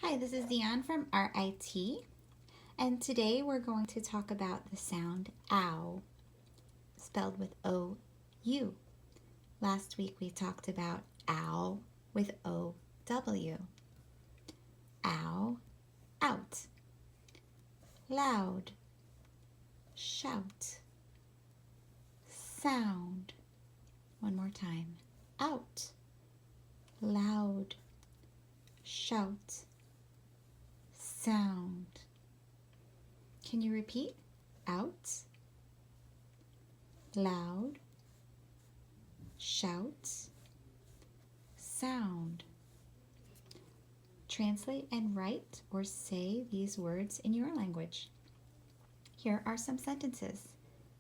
Hi, this is Dion from RIT, and today we're going to talk about the sound ow, spelled with O-U. Last week we talked about owl with O-W. Ow, out. Loud, shout. Sound. One more time. Out. Loud, shout. Sound. Can you repeat? Out, loud, shout, sound. Translate and write or say these words in your language. Here are some sentences.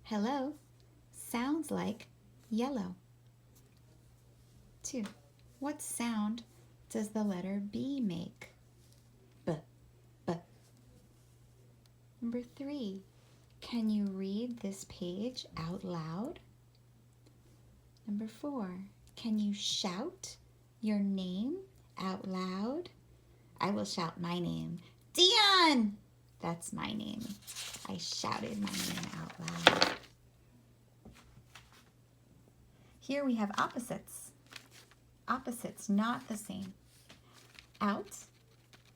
Hello sounds like yellow. 2. What sound does the letter B make? B. Number 3, can you read this page out loud? Number 4, can you shout your name out loud? I will shout my name. Dion! That's my name. I shouted my name out loud. Here we have opposites. Opposites, not the same. Out,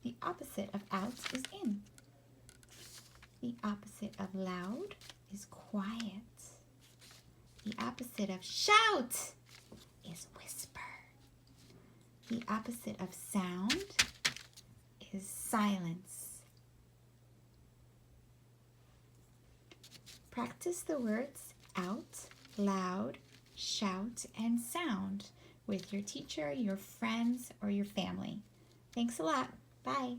the opposite of out is in. The opposite of loud is quiet. The opposite of shout is whisper. The opposite of sound is silence. Practice the words out, loud, shout, and sound with your teacher, your friends, or your family. Thanks a lot. Bye.